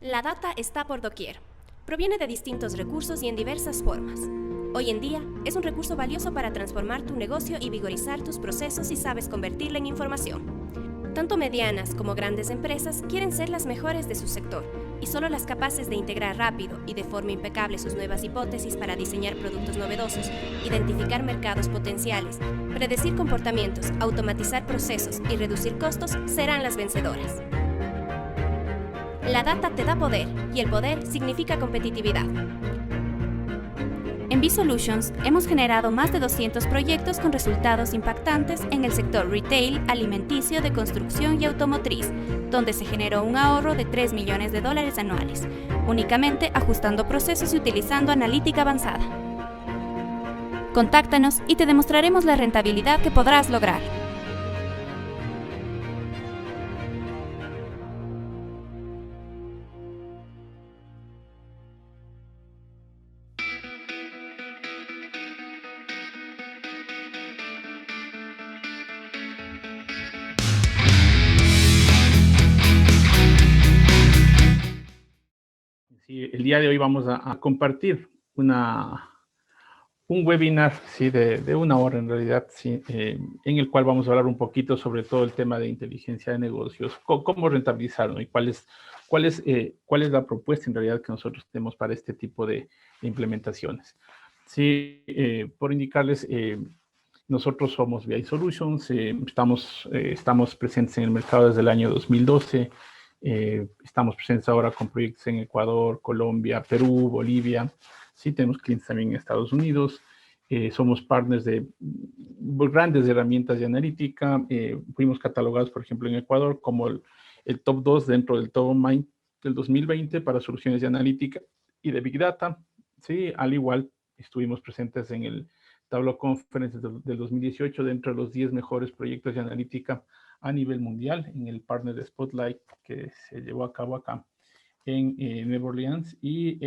La data está por doquier. Proviene de distintos recursos y en diversas formas. Hoy en día es un recurso valioso para transformar tu negocio y vigorizar tus procesos si sabes convertirla en información. Tanto medianas como grandes empresas quieren ser las mejores de su sector y solo las capaces de integrar rápido y de forma impecable sus nuevas hipótesis para diseñar productos novedosos, identificar mercados potenciales, predecir comportamientos, automatizar procesos y reducir costos serán las vencedoras. La data te da poder y el poder significa competitividad. En B-Solutions hemos generado más de 200 proyectos con resultados impactantes en el sector retail, alimenticio, de construcción y automotriz, donde se generó un ahorro de $3 millones anuales, únicamente ajustando procesos y utilizando analítica avanzada. Contáctanos y te demostraremos la rentabilidad que podrás lograr. Sí, el día de hoy vamos a compartir un webinar, sí, de una hora en realidad, sí, en el cual vamos a hablar un poquito sobre todo el tema de inteligencia de negocios, cómo rentabilizarlo y cuál es la propuesta en realidad que nosotros tenemos para este tipo de implementaciones. Sí, por indicarles, nosotros somos BI Solutions, estamos presentes en el mercado desde el año 2012. Estamos presentes ahora con proyectos en Ecuador, Colombia, Perú, Bolivia. Sí, tenemos clientes también en Estados Unidos. Somos partners de grandes herramientas de analítica. Fuimos catalogados, por ejemplo, en Ecuador como el top 2 dentro del Top of Mind del 2020 para soluciones de analítica y de Big Data. Sí, al igual estuvimos presentes en el Tableau Conference del 2018 dentro de los 10 mejores proyectos de analítica a nivel mundial en el Partner de Spotlight que se llevó a cabo acá en Nueva Orleans y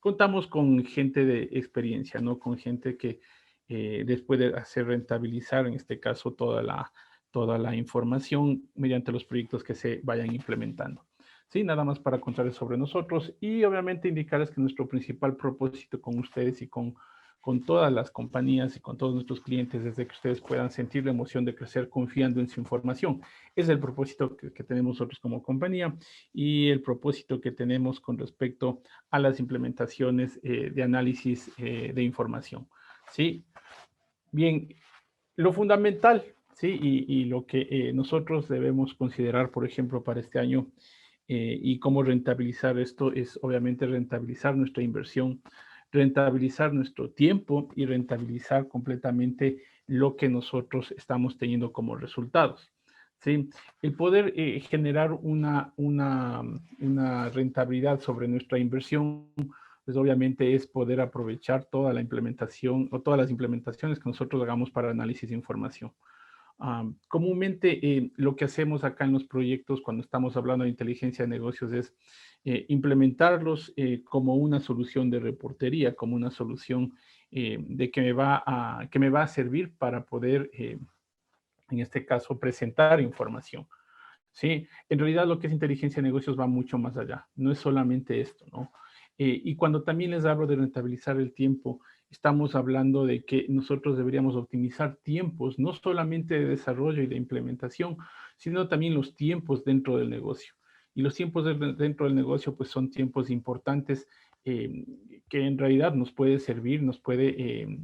contamos con gente de experiencia, ¿no? Con gente que les puede hacer rentabilizar, en este caso, toda la información mediante los proyectos que se vayan implementando. Sí, nada más para contarles sobre nosotros y obviamente indicarles que nuestro principal propósito con ustedes y con todas las compañías y con todos nuestros clientes es de que ustedes puedan sentir la emoción de crecer confiando en su información. Es el propósito que tenemos nosotros como compañía y el propósito que tenemos con respecto a las implementaciones de análisis de información. ¿Sí? Bien, lo fundamental, ¿sí? Y lo que nosotros debemos considerar, por ejemplo, para este año y cómo rentabilizar esto es obviamente rentabilizar nuestra inversión, rentabilizar nuestro tiempo y rentabilizar completamente lo que nosotros estamos teniendo como resultados. ¿Sí? El poder generar una rentabilidad sobre nuestra inversión, pues obviamente es poder aprovechar toda la implementación o todas las implementaciones que nosotros hagamos para análisis de información. Comúnmente lo que hacemos acá en los proyectos cuando estamos hablando de inteligencia de negocios es implementarlos como una solución de reportería, como una solución de que me va a servir para poder, en este caso, presentar información. Sí, en realidad lo que es inteligencia de negocios va mucho más allá. No es solamente esto, ¿no? Y cuando también les hablo de rentabilizar el tiempo, estamos hablando de que nosotros deberíamos optimizar tiempos, no solamente de desarrollo y de implementación, sino también los tiempos dentro del negocio. Y los tiempos dentro del negocio, pues son tiempos importantes eh, que en realidad nos puede servir, nos puede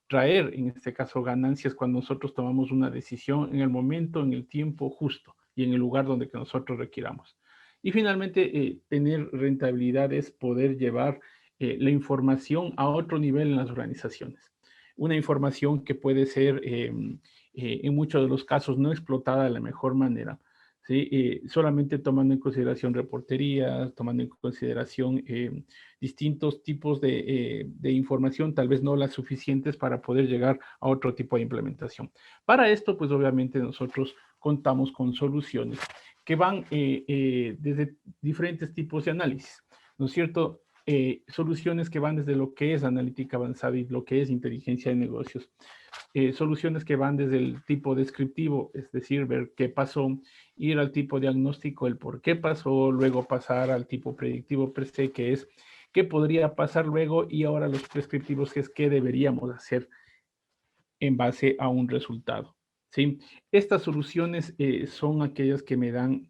traer, en este caso, ganancias cuando nosotros tomamos una decisión en el momento, en el tiempo justo y en el lugar donde que nosotros requiramos. Y finalmente, tener rentabilidad es poder llevar la información a otro nivel en las organizaciones. Una información que puede ser, en muchos de los casos, no explotada de la mejor manera, ¿sí? Solamente tomando en consideración reporterías, tomando en consideración distintos tipos de información, tal vez no las suficientes para poder llegar a otro tipo de implementación. Para esto, pues obviamente nosotros contamos con soluciones que van desde diferentes tipos de análisis, ¿no es cierto? soluciones que van desde lo que es analítica avanzada y lo que es inteligencia de negocios. Soluciones que van desde el tipo descriptivo, es decir, ver qué pasó, ir al tipo diagnóstico, el por qué pasó, luego pasar al tipo predictivo per se, que es qué podría pasar luego, y ahora los prescriptivos, que es qué deberíamos hacer en base a un resultado. ¿Sí? Estas soluciones son aquellas que me dan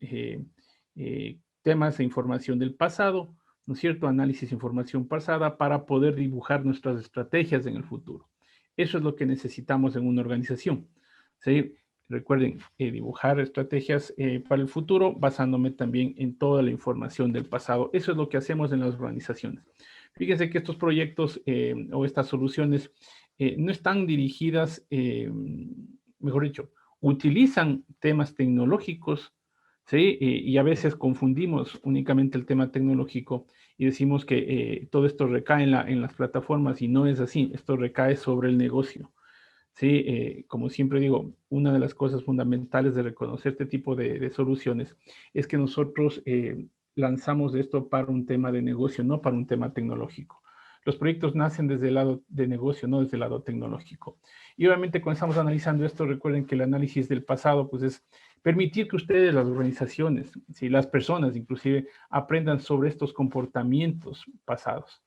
temas de información del pasado, ¿no es cierto? Análisis de información pasada para poder dibujar nuestras estrategias en el futuro. Eso es lo que necesitamos en una organización. ¿Sí? Recuerden, dibujar estrategias para el futuro basándome también en toda la información del pasado. Eso es lo que hacemos en las organizaciones. Fíjense que estos proyectos o estas soluciones no están dirigidas, mejor dicho, utilizan temas tecnológicos, ¿sí? Y a veces confundimos únicamente el tema tecnológico y decimos que todo esto recae en las plataformas, y no es así. Esto recae sobre el negocio. Sí, como siempre digo, una de las cosas fundamentales de reconocer este tipo de soluciones es que nosotros lanzamos esto para un tema de negocio, no para un tema tecnológico. Los proyectos nacen desde el lado de negocio, no desde el lado tecnológico. Y obviamente cuando estamos analizando esto, recuerden que el análisis del pasado pues es permitir que ustedes, las organizaciones, ¿sí? Las personas inclusive, aprendan sobre estos comportamientos pasados.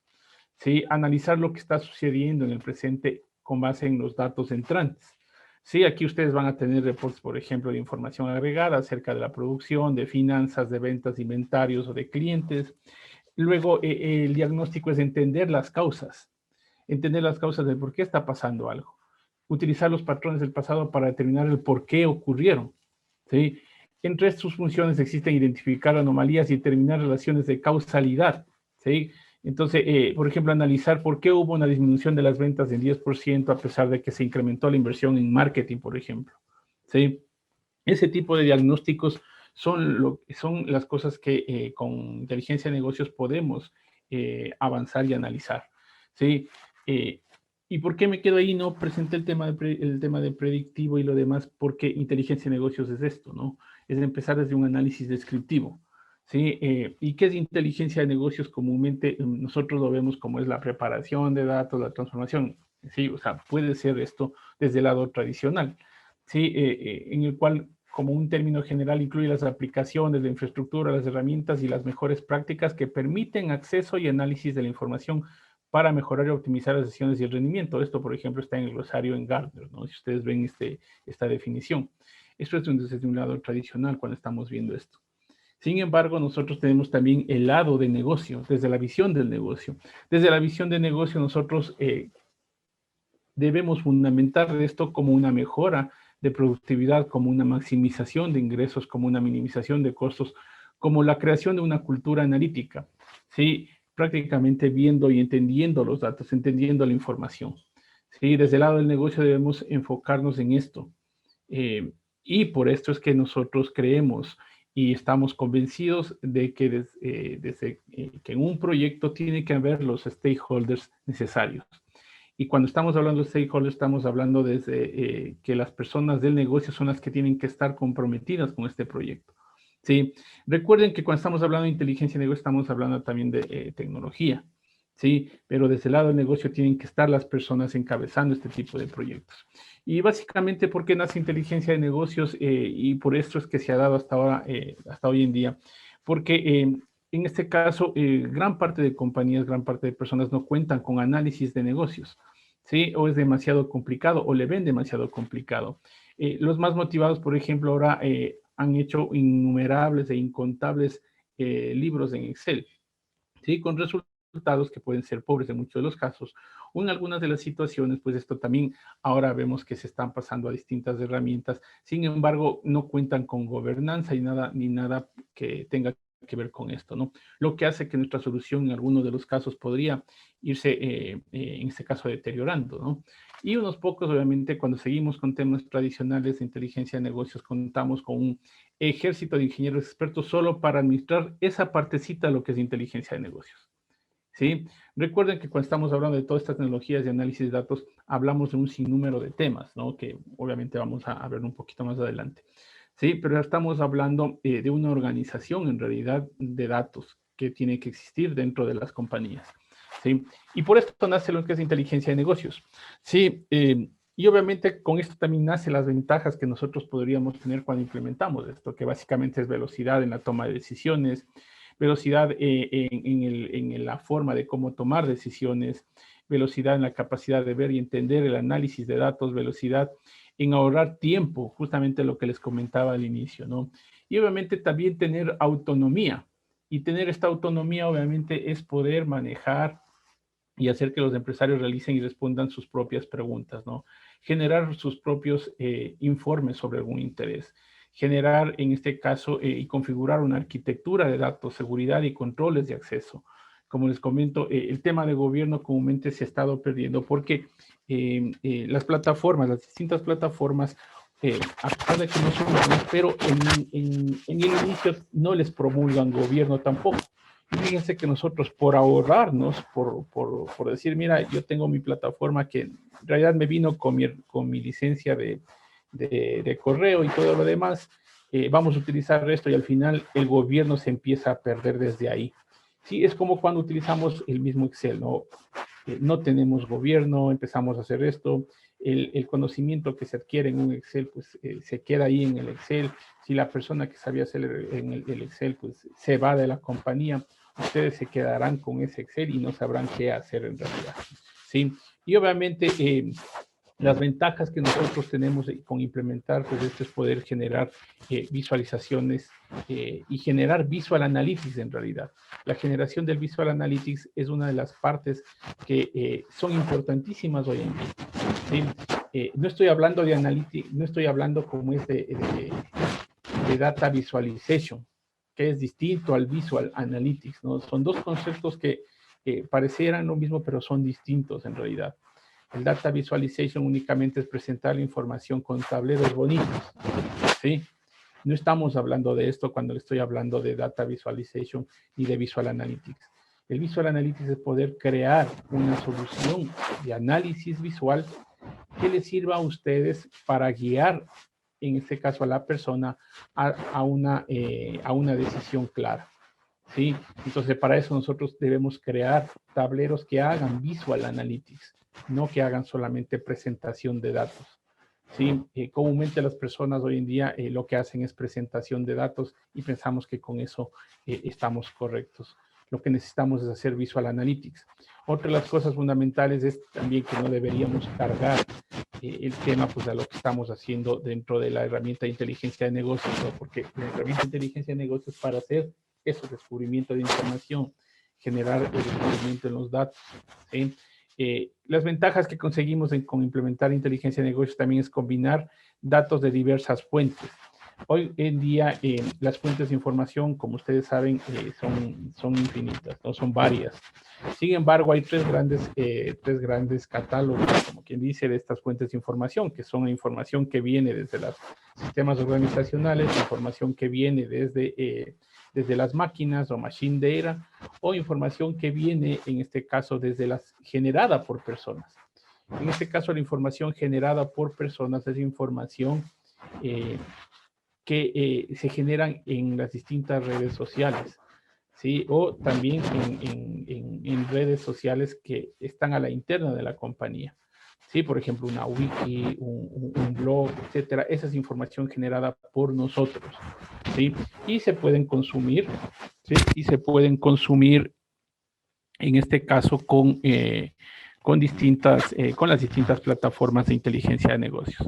¿Sí? Analizar lo que está sucediendo en el presente con base en los datos entrantes. Sí, aquí ustedes van a tener reportes, por ejemplo, de información agregada acerca de la producción, de finanzas, de ventas, de inventarios o de clientes. Luego, el diagnóstico es entender las causas de por qué está pasando algo. Utilizar los patrones del pasado para determinar el por qué ocurrieron. ¿Sí? Entre sus funciones existen identificar anomalías y determinar relaciones de causalidad. ¿Sí? Entonces, por ejemplo, analizar por qué hubo una disminución de las ventas del 10% a pesar de que se incrementó la inversión en marketing, por ejemplo. ¿Sí? Ese tipo de diagnósticos son las cosas que con inteligencia de negocios podemos avanzar y analizar. ¿Sí? Eh, ¿Y por qué me quedo ahí? No presenté el tema de predictivo y lo demás, porque inteligencia de negocios es esto, ¿no? Es empezar desde un análisis descriptivo. ¿Sí? ¿Y qué es inteligencia de negocios? Comúnmente nosotros lo vemos como es la preparación de datos, la transformación. ¿Sí? O sea, puede ser esto desde el lado tradicional, ¿sí? En el cual, como un término general, incluye las aplicaciones, la infraestructura, las herramientas y las mejores prácticas que permiten acceso y análisis de la información para mejorar y optimizar las decisiones y el rendimiento. Esto, por ejemplo, está en el glosario en Gartner, ¿no? Si ustedes ven esta definición. Esto es desde un lado tradicional cuando estamos viendo esto. Sin embargo, nosotros tenemos también el lado de negocio, desde la visión del negocio. Desde la visión de negocio, nosotros debemos fundamentar esto como una mejora de productividad, como una maximización de ingresos, como una minimización de costos, como la creación de una cultura analítica, ¿sí? Prácticamente viendo y entendiendo los datos, entendiendo la información. ¿Sí? Desde el lado del negocio debemos enfocarnos en esto. Y por esto es que nosotros creemos y estamos convencidos de que desde que en un proyecto tiene que haber los stakeholders necesarios. Y cuando estamos hablando de stakeholders, estamos hablando desde que las personas del negocio son las que tienen que estar comprometidas con este proyecto. ¿Sí? Recuerden que cuando estamos hablando de inteligencia de negocio, estamos hablando también de tecnología. ¿Sí? Pero desde el lado del negocio tienen que estar las personas encabezando este tipo de proyectos. Y básicamente, ¿por qué nace inteligencia de negocios? Y por esto es que se ha dado hasta ahora, hasta hoy en día. Porque en este caso, gran parte de compañías, gran parte de personas no cuentan con análisis de negocios. ¿Sí? O es demasiado complicado o le ven demasiado complicado. Los más motivados, por ejemplo, ahora han hecho innumerables e incontables libros en Excel, ¿sí? Con resultados que pueden ser pobres en muchos de los casos, o en algunas de las situaciones, pues esto también ahora vemos que se están pasando a distintas herramientas, sin embargo, no cuentan con gobernanza y ni nada que tenga que ver con esto, ¿no? Lo que hace que nuestra solución en algunos de los casos podría irse, en este caso, deteriorando, ¿no? Y unos pocos, obviamente, cuando seguimos con temas tradicionales de inteligencia de negocios, contamos con un ejército de ingenieros expertos solo para administrar esa partecita de lo que es inteligencia de negocios. ¿Sí? Recuerden que cuando estamos hablando de todas estas tecnologías de análisis de datos, hablamos de un sinnúmero de temas, ¿no? Que obviamente vamos a ver un poquito más adelante. Sí, pero estamos hablando de una organización en realidad de datos que tiene que existir dentro de las compañías. ¿Sí? Y por esto nace lo que es inteligencia de negocios. ¿Sí? Y obviamente con esto también nacen las ventajas que nosotros podríamos tener cuando implementamos esto, que básicamente es velocidad en la toma de decisiones, velocidad en la forma de cómo tomar decisiones, velocidad en la capacidad de ver y entender el análisis de datos, velocidad en ahorrar tiempo, justamente lo que les comentaba al inicio, ¿no? Y obviamente también tener autonomía. Y tener esta autonomía obviamente es poder manejar y hacer que los empresarios realicen y respondan sus propias preguntas, ¿no? Generar sus propios informes sobre algún interés. Generar, en este caso, y configurar una arquitectura de datos, seguridad y controles de acceso. Como les comento, el tema de gobierno comúnmente se ha estado perdiendo porque las plataformas, las distintas plataformas, a pesar de que no son buenas, pero en el inicio no les promulgan gobierno tampoco. Fíjense que nosotros por ahorrarnos, por decir, mira, yo tengo mi plataforma que en realidad me vino con mi licencia de correo y todo lo demás, vamos a utilizar esto y al final el gobierno se empieza a perder desde ahí. Sí, es como cuando utilizamos el mismo Excel, ¿no? No tenemos gobierno, empezamos a hacer esto, el conocimiento que se adquiere en un Excel, pues se queda ahí en el Excel. Si la persona que sabía hacer en el Excel, pues se va de la compañía, ustedes se quedarán con ese Excel y no sabrán qué hacer en realidad. ¿Sí? Y obviamente las ventajas que nosotros tenemos con implementar, pues esto es poder generar visualizaciones y generar Visual Analytics en realidad. La generación del Visual Analytics es una de las partes que son importantísimas hoy en día. ¿Sí? No estoy hablando de Analytics, no estoy hablando como es de Data Visualization, que es distinto al Visual Analytics, ¿no? Son dos conceptos que parecieran lo mismo, pero son distintos en realidad. El Data Visualization únicamente es presentar la información con tableros bonitos, ¿sí? No estamos hablando de esto cuando le estoy hablando de Data Visualization y de Visual Analytics. El Visual Analytics es poder crear una solución de análisis visual que les sirva a ustedes para guiar, en este caso a la persona, a una decisión clara. ¿Sí? Entonces, para eso nosotros debemos crear tableros que hagan Visual Analytics, no que hagan solamente presentación de datos. ¿Sí? Comúnmente las personas hoy en día lo que hacen es presentación de datos y pensamos que con eso estamos correctos. Lo que necesitamos es hacer Visual Analytics. Otra de las cosas fundamentales es también que no deberíamos cargar el tema pues a lo que estamos haciendo dentro de la herramienta de inteligencia de negocios, ¿no? Porque la herramienta de inteligencia de negocios es para hacer eso, descubrimiento de información, generar el descubrimiento en los datos. ¿Sí? Las ventajas que conseguimos con implementar inteligencia de negocios también es combinar datos de diversas fuentes. Hoy en día las fuentes de información, como ustedes saben, son infinitas, ¿no? Son varias. Sin embargo, hay tres grandes catálogos, como quien dice, de estas fuentes de información, que son información que viene desde los sistemas organizacionales, información que viene desde las máquinas o machine data, o información que viene, en este caso, generada por personas. En este caso, la información generada por personas es información que se generan en las distintas redes sociales, ¿sí? O también en redes sociales que están a la interna de la compañía. ¿Sí? Por ejemplo, una wiki, un blog, etcétera. Esa es información generada por nosotros, ¿sí? Y se pueden consumir, ¿sí? Y se pueden consumir, en este caso, con las distintas plataformas de inteligencia de negocios.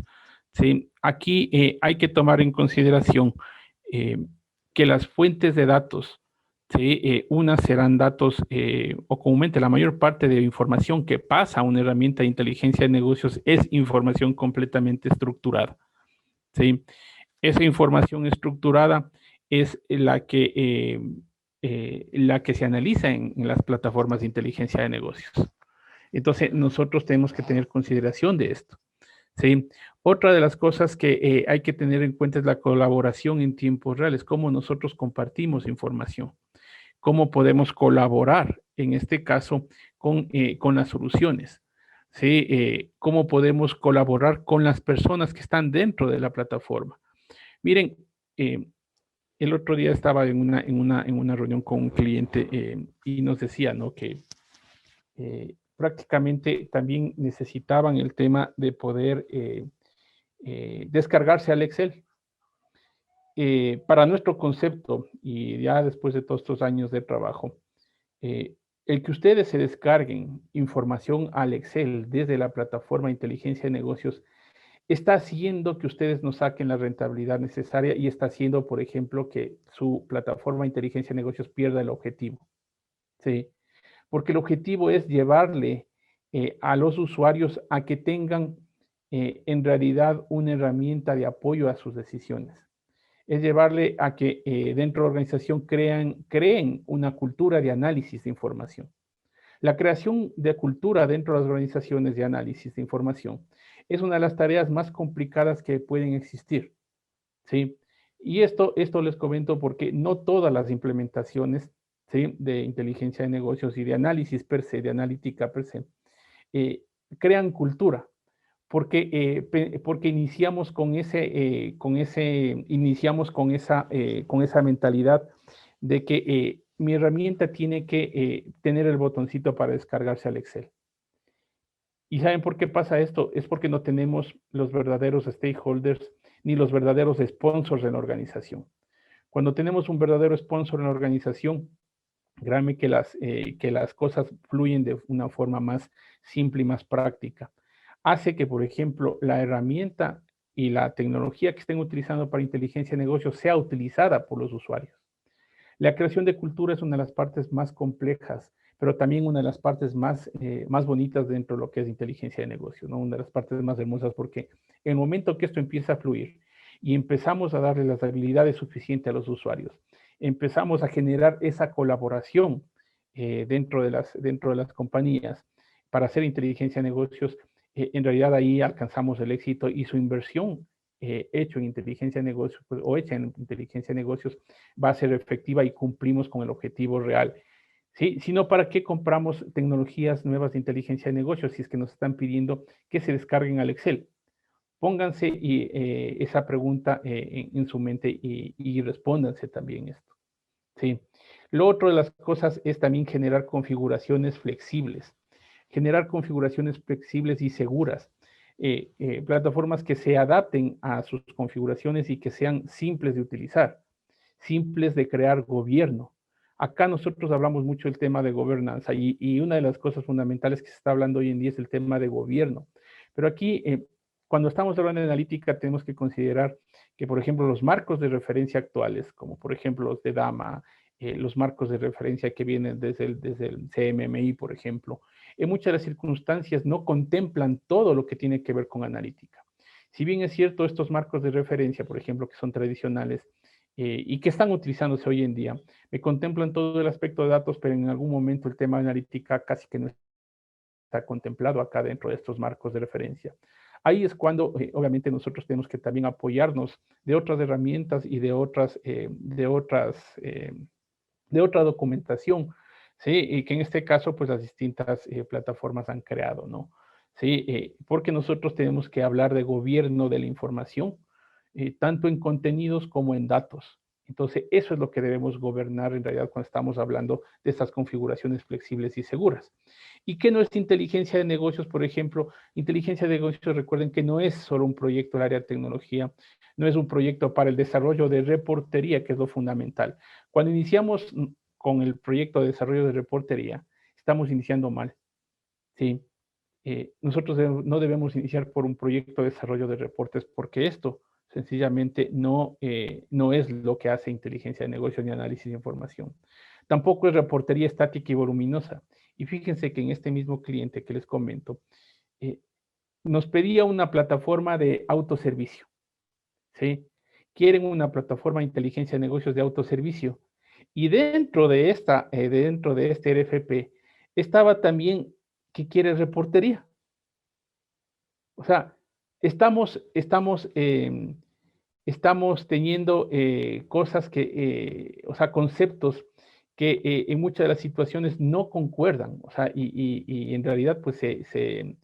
¿Sí? Aquí hay que tomar en consideración que las fuentes de datos, ¿sí? Unas serán datos, o comúnmente la mayor parte de información que pasa a una herramienta de inteligencia de negocios es información completamente estructurada. ¿Sí? Esa información estructurada es la que se analiza en las plataformas de inteligencia de negocios. Entonces, nosotros tenemos que tener consideración de esto. ¿Sí? Otra de las cosas que hay que tener en cuenta es la colaboración en tiempos reales, cómo nosotros compartimos información, cómo podemos colaborar, en este caso, con las soluciones. ¿Sí? Cómo podemos colaborar con las personas que están dentro de la plataforma. Miren, el otro día estaba en una reunión con un cliente y nos decía, ¿no? Que prácticamente también necesitaban el tema de poder descargarse al Excel. Para nuestro concepto, y ya después de todos estos años de trabajo, el que ustedes se descarguen información al Excel desde la plataforma de inteligencia de negocios está haciendo que ustedes no saquen la rentabilidad necesaria y está haciendo, por ejemplo, que su plataforma de inteligencia de negocios pierda el objetivo. ¿Sí? Porque el objetivo es llevarle a los usuarios a que tengan en realidad una herramienta de apoyo a sus decisiones. Es llevarle a que dentro de la organización creen una cultura de análisis de información. La creación de cultura dentro de las organizaciones de análisis de información es una de las tareas más complicadas que pueden existir, ¿sí? Y esto les comento porque no todas las implementaciones, ¿sí?, de inteligencia de negocios y de análisis per se, de analítica per se, crean cultura, porque iniciamos con esa mentalidad de que mi herramienta tiene que tener el botoncito para descargarse al Excel. ¿Y saben por qué pasa esto? Es porque no tenemos los verdaderos stakeholders ni los verdaderos sponsors en la organización. Cuando tenemos un verdadero sponsor en la organización, créanme que las cosas fluyen de una forma más simple y más práctica. Hace que, por ejemplo, la herramienta y la tecnología que estén utilizando para inteligencia de negocios sea utilizada por los usuarios. La creación de cultura es una de las partes más complejas, pero también una de las partes más bonitas dentro de lo que es inteligencia de negocio, ¿no? Una de las partes más hermosas porque en el momento que esto empieza a fluir y empezamos a darle las habilidades suficientes a los usuarios, empezamos a generar esa colaboración dentro de las compañías para hacer inteligencia de negocios, en realidad ahí alcanzamos el éxito y su inversión hecho en inteligencia de negocios pues, o hecha en inteligencia de negocios va a ser efectiva y cumplimos con el objetivo real. ¿Sí? Si no, ¿para qué compramos tecnologías nuevas de inteligencia de negocios si es que nos están pidiendo que se descarguen al Excel? Pónganse esa pregunta en su mente y respóndanse también esto. ¿Sí? Lo otro de las cosas es también generar configuraciones flexibles. Generar configuraciones flexibles y seguras. Plataformas que se adapten a sus configuraciones y que sean simples de utilizar, simples de crear gobierno. Acá nosotros hablamos mucho del tema de gobernanza y una de las cosas fundamentales que se está hablando hoy en día es el tema de gobierno. Pero aquí, cuando estamos hablando de analítica, tenemos que considerar que, por ejemplo, los marcos de referencia actuales, como por ejemplo los de DAMA, los marcos de referencia que vienen desde el CMMI, por ejemplo, en muchas de las circunstancias no contemplan todo lo que tiene que ver con analítica. Si bien es cierto, estos marcos de referencia, por ejemplo, que son tradicionales y que están utilizándose hoy en día, me contemplan todo el aspecto de datos, pero en algún momento el tema de analítica casi que no está contemplado acá dentro de estos marcos de referencia. Ahí es cuando, obviamente, nosotros tenemos que también apoyarnos de otras herramientas y de otra documentación, ¿sí? Y que en este caso, pues las distintas plataformas han creado, ¿no? Sí, porque nosotros tenemos que hablar de gobierno de la información, tanto en contenidos como en datos. Entonces, eso es lo que debemos gobernar en realidad cuando estamos hablando de estas configuraciones flexibles y seguras. ¿Y qué no es inteligencia de negocios? Por ejemplo, inteligencia de negocios, recuerden que no es solo un proyecto del área de tecnología, no es un proyecto para el desarrollo de reportería, que es lo fundamental. Cuando iniciamos con el proyecto de desarrollo de reportería, estamos iniciando mal, ¿sí? Nosotros no debemos iniciar por un proyecto de desarrollo de reportes porque esto sencillamente no es lo que hace inteligencia de negocios ni análisis de información. Tampoco es reportería estática y voluminosa. Y fíjense que en este mismo cliente que les comento, nos pedía una plataforma de autoservicio, ¿sí? Quieren una plataforma de inteligencia de negocios de autoservicio. Y dentro de este RFP estaba también que quiere reportería. O sea, estamos teniendo cosas o sea, conceptos que en muchas de las situaciones no concuerdan. O sea, y en realidad, pues, en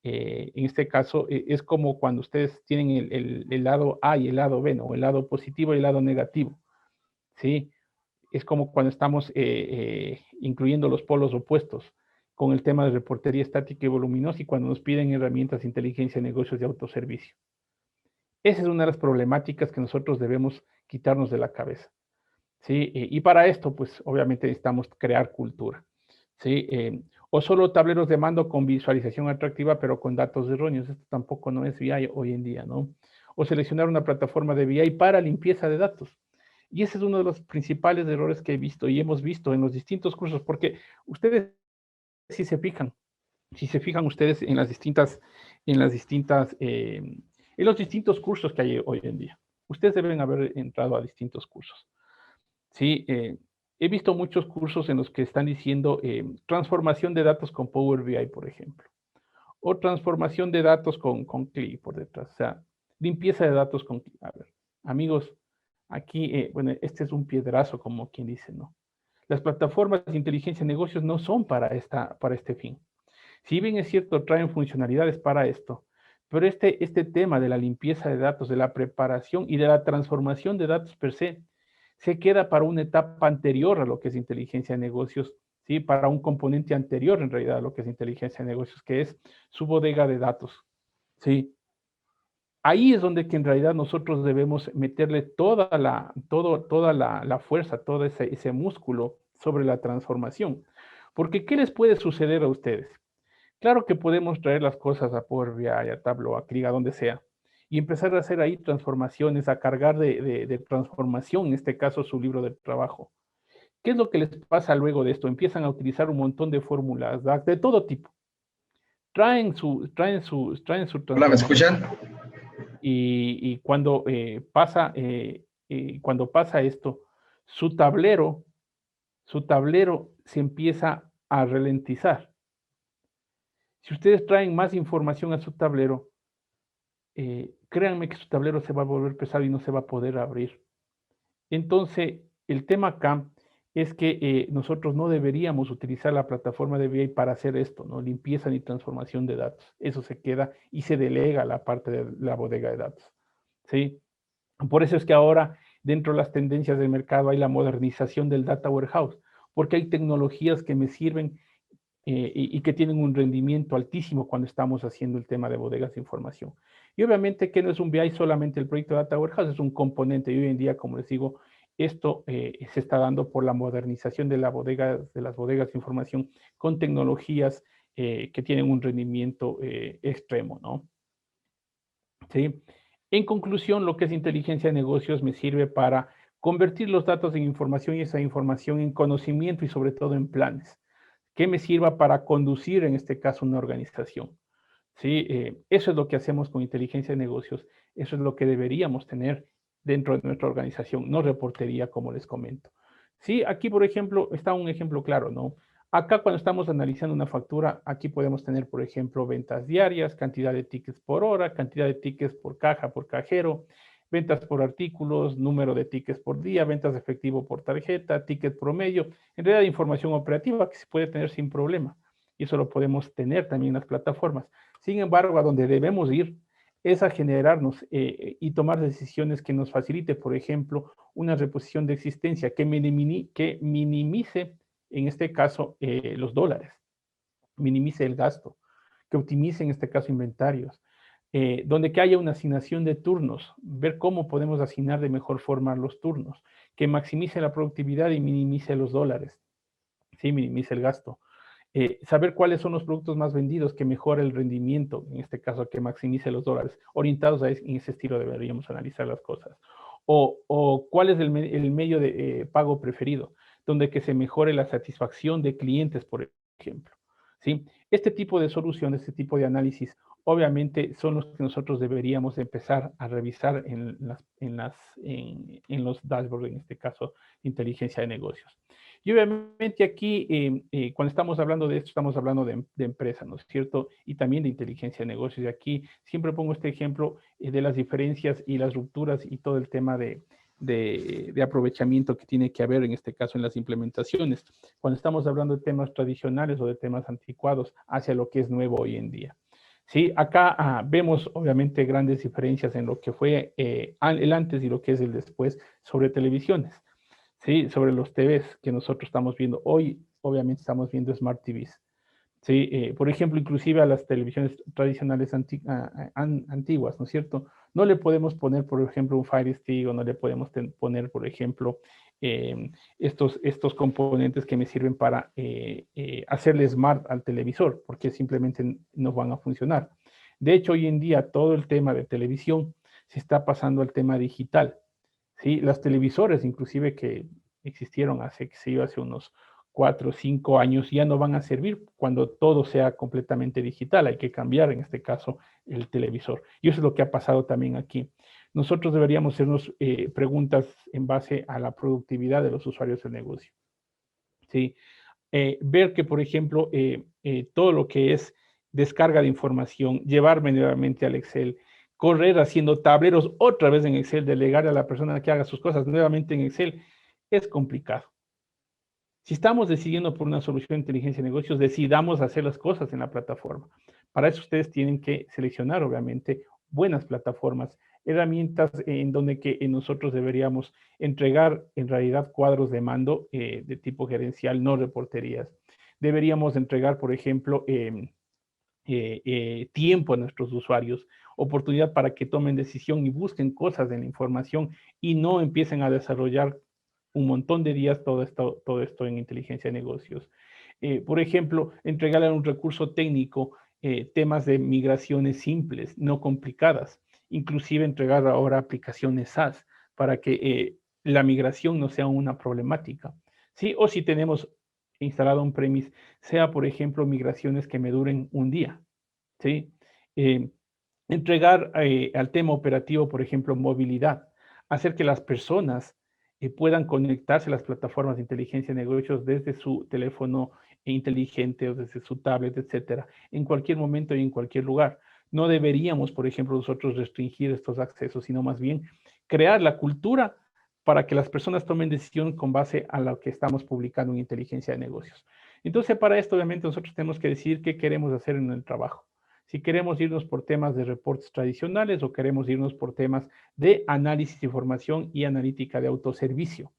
este caso, es como cuando ustedes tienen el lado A y el lado B, ¿no? El lado positivo y el lado negativo. ¿sí? Es como cuando estamos incluyendo los polos opuestos con el tema de reportería estática y voluminosa y cuando nos piden herramientas de inteligencia de negocios de autoservicio. Esa es una de las problemáticas que nosotros debemos quitarnos de la cabeza, ¿sí? Y para esto, pues, obviamente necesitamos crear cultura, ¿sí? O solo tableros de mando con visualización atractiva, pero con datos erróneos. Esto tampoco no es BI hoy en día, ¿no? O seleccionar una plataforma de BI para limpieza de datos. Y ese es uno de los principales errores que he visto y hemos visto en los distintos cursos, porque ustedes, si se fijan, ustedes en las distintas, en los distintos cursos que hay hoy en día, ustedes deben haber entrado a distintos cursos. Sí, he visto muchos cursos en los que están diciendo transformación de datos con Power BI, por ejemplo, o transformación de datos con CLI por detrás, o sea, limpieza de datos con CLI. A ver, amigos, aquí, bueno, este es un piedrazo, como quien dice, ¿no? Las plataformas de inteligencia de negocios no son para este fin. Si bien es cierto, traen funcionalidades para esto, pero este tema de la limpieza de datos, de la preparación y de la transformación de datos per se queda para una etapa anterior a lo que es inteligencia de negocios, ¿sí? Para un componente anterior en realidad a lo que es inteligencia de negocios, que es su bodega de datos, ¿sí? Ahí es donde que en realidad nosotros debemos meterle toda la fuerza, todo ese músculo sobre la transformación. Porque, ¿qué les puede suceder a ustedes? Claro que podemos traer las cosas a Power BI, a Tableau, a Kriga, donde sea, y empezar a hacer ahí transformaciones, a cargar de transformación, en este caso, su libro de trabajo. ¿Qué es lo que les pasa luego de esto? Empiezan a utilizar un montón de fórmulas, de todo tipo. Traen su Hola, ¿me transformación escuchan? y cuando pasa esto, su tablero se empieza a ralentizar. Si ustedes traen más información a su tablero, créanme que su tablero se va a volver pesado y no se va a poder abrir. Entonces, el tema acá es que nosotros no deberíamos utilizar la plataforma de BI para hacer esto, ¿no? Limpieza ni transformación de datos. Eso se queda y se delega a la parte de la bodega de datos, ¿sí? Por eso es que ahora, dentro de las tendencias del mercado, hay la modernización del data warehouse, porque hay tecnologías que me sirven y que tienen un rendimiento altísimo cuando estamos haciendo el tema de bodegas de información. Y obviamente que no es un BI solamente el proyecto Data Warehouse, es un componente y hoy en día, como les digo, esto se está dando por la modernización de las bodegas de información con tecnologías que tienen un rendimiento extremo, ¿no? ¿Sí? En conclusión, lo que es inteligencia de negocios me sirve para convertir los datos en información y esa información en conocimiento y sobre todo en planes que me sirva para conducir, en este caso, una organización. ¿Sí? Eso es lo que hacemos con inteligencia de negocios, eso es lo que deberíamos tener dentro de nuestra organización, no reportería, como les comento. Sí, aquí, por ejemplo, está un ejemplo claro, ¿no? Acá cuando estamos analizando una factura, aquí podemos tener, por ejemplo, ventas diarias, cantidad de tickets por hora, cantidad de tickets por caja, por cajero, ventas por artículos, número de tickets por día, ventas de efectivo por tarjeta, ticket promedio, en realidad información operativa que se puede tener sin problema. Y eso lo podemos tener también en las plataformas. Sin embargo, a donde debemos ir es a generarnos y tomar decisiones que nos facilite, por ejemplo, una reposición de existencia que minimice, en este caso, los dólares, minimice el gasto, que optimice, en este caso, inventarios, donde que haya una asignación de turnos, ver cómo podemos asignar de mejor forma los turnos, que maximice la productividad y minimice los dólares, sí, minimice el gasto. Saber cuáles son los productos más vendidos, que mejore el rendimiento, en este caso que maximice los dólares, orientados en ese estilo deberíamos analizar las cosas. O cuál es el medio de pago preferido, donde que se mejore la satisfacción de clientes, por ejemplo. ¿Sí? Este tipo de soluciones, este tipo de análisis, obviamente son los que nosotros deberíamos empezar a revisar en los dashboards, en este caso, inteligencia de negocios. Y obviamente aquí, cuando estamos hablando de esto, estamos hablando de empresa, ¿no es cierto? Y también de inteligencia de negocios. Y aquí siempre pongo este ejemplo de las diferencias y las rupturas y todo el tema de aprovechamiento que tiene que haber, en este caso, en las implementaciones. Cuando estamos hablando de temas tradicionales o de temas anticuados hacia lo que es nuevo hoy en día. Sí, acá vemos obviamente grandes diferencias en lo que fue el antes y lo que es el después sobre televisiones. ¿sí? Sobre los TVs que nosotros estamos viendo. Hoy, obviamente, estamos viendo Smart TVs. Sí, por ejemplo, inclusive a las televisiones tradicionales antiguas, ¿no es cierto? No le podemos poner, por ejemplo, un Fire Stick o no le podemos poner, por ejemplo, estos componentes que me sirven para hacerle smart al televisor, porque simplemente no van a funcionar. De hecho, hoy en día todo el tema de televisión se está pasando al tema digital. ¿Sí? Las televisores, inclusive que existieron hace unos 4 o 5 años, ya no van a servir cuando todo sea completamente digital. Hay que cambiar, en este caso, el televisor. Y eso es lo que ha pasado también aquí. Nosotros deberíamos hacernos preguntas en base a la productividad de los usuarios del negocio. ¿Sí? Ver que, por ejemplo, todo lo que es descarga de información, llevarme nuevamente al Excel, correr haciendo tableros otra vez en Excel, delegar a la persona que haga sus cosas nuevamente en Excel, es complicado. Si estamos decidiendo por una solución de inteligencia de negocios, decidamos hacer las cosas en la plataforma. Para eso ustedes tienen que seleccionar, obviamente, buenas plataformas, herramientas en donde nosotros deberíamos entregar en realidad cuadros de mando de tipo gerencial, no reporterías. Deberíamos entregar, por ejemplo, tiempo a nuestros usuarios, oportunidad para que tomen decisión y busquen cosas en la información y no empiecen a desarrollar un montón de días todo esto en inteligencia de negocios. Por ejemplo, entregarle un recurso técnico temas de migraciones simples, no complicadas, inclusive entregar ahora aplicaciones SaaS para que la migración no sea una problemática. ¿Sí? O si tenemos instalado on-premise, sea por ejemplo migraciones que me duren un día. ¿Sí? Entregar al tema operativo, por ejemplo, movilidad, hacer que las personas puedan conectarse a las plataformas de inteligencia de negocios desde su teléfono inteligente o desde su tablet, etcétera, en cualquier momento y en cualquier lugar. No deberíamos, por ejemplo, nosotros restringir estos accesos, sino más bien crear la cultura para que las personas tomen decisión con base a lo que estamos publicando en inteligencia de negocios. Entonces, para esto, obviamente, nosotros tenemos que decidir qué queremos hacer en el trabajo. Si queremos irnos por temas de reportes tradicionales o queremos irnos por temas de análisis de información y analítica de autoservicio.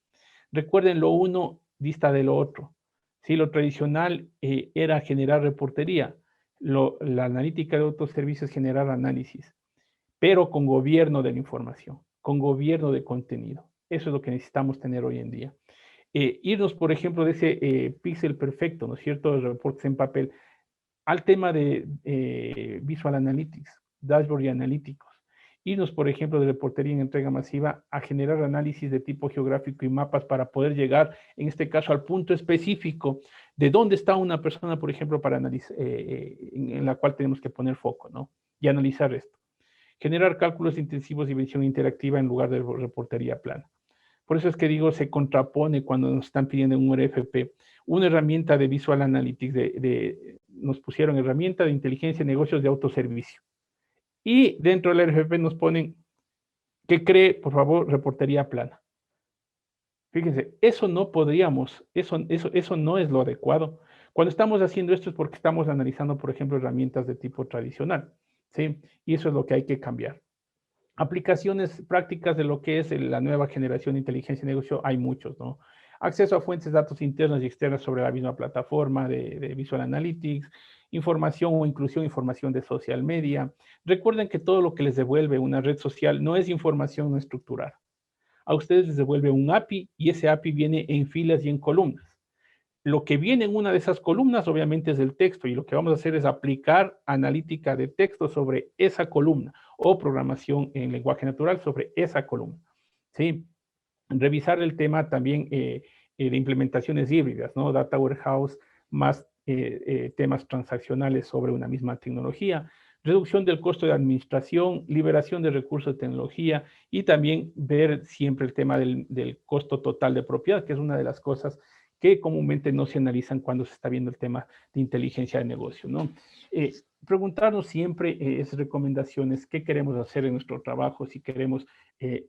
Recuerden, lo uno dista de lo otro. Si lo tradicional era generar reportería, la analítica de autoservicio es generar análisis, pero con gobierno de la información, con gobierno de contenido. Eso es lo que necesitamos tener hoy en día. Irnos, por ejemplo, de ese píxel perfecto, ¿no es cierto?, de reportes en papel, al tema de Visual Analytics, Dashboard y analíticos. Irnos, por ejemplo, de reportería en entrega masiva a generar análisis de tipo geográfico y mapas para poder llegar, en este caso, al punto específico de dónde está una persona, por ejemplo, para analizar, en la cual tenemos que poner foco, ¿no? Y analizar esto. Generar cálculos intensivos y visión interactiva en lugar de reportería plana. Por eso es que digo, se contrapone cuando nos están pidiendo un RFP, una herramienta de Visual Analytics, nos pusieron herramienta de inteligencia de negocios de autoservicio. Y dentro del RFP nos ponen que cree, por favor, reportería plana. Fíjense, eso no podríamos, eso no es lo adecuado. Cuando estamos haciendo esto es porque estamos analizando, por ejemplo, herramientas de tipo tradicional, ¿sí? Y eso es lo que hay que cambiar. Aplicaciones prácticas de lo que es la nueva generación de inteligencia de negocio, hay muchos, ¿no? Acceso a fuentes de datos internas y externas sobre la misma plataforma de Visual Analytics, información o inclusión, información de social media. Recuerden que todo lo que les devuelve una red social no es información no estructurada. A ustedes les devuelve un API y ese API viene en filas y en columnas. Lo que viene en una de esas columnas obviamente es el texto y lo que vamos a hacer es aplicar analítica de texto sobre esa columna o programación en lenguaje natural sobre esa columna. ¿Sí? Revisar el tema también de implementaciones híbridas, ¿no? Data Warehouse más temas transaccionales sobre una misma tecnología, reducción del costo de administración, liberación de recursos de tecnología y también ver siempre el tema del costo total de propiedad, que es una de las cosas que comúnmente no se analizan cuando se está viendo el tema de inteligencia de negocio, ¿no? Preguntarnos siempre esas recomendaciones, qué queremos hacer en nuestro trabajo, si queremos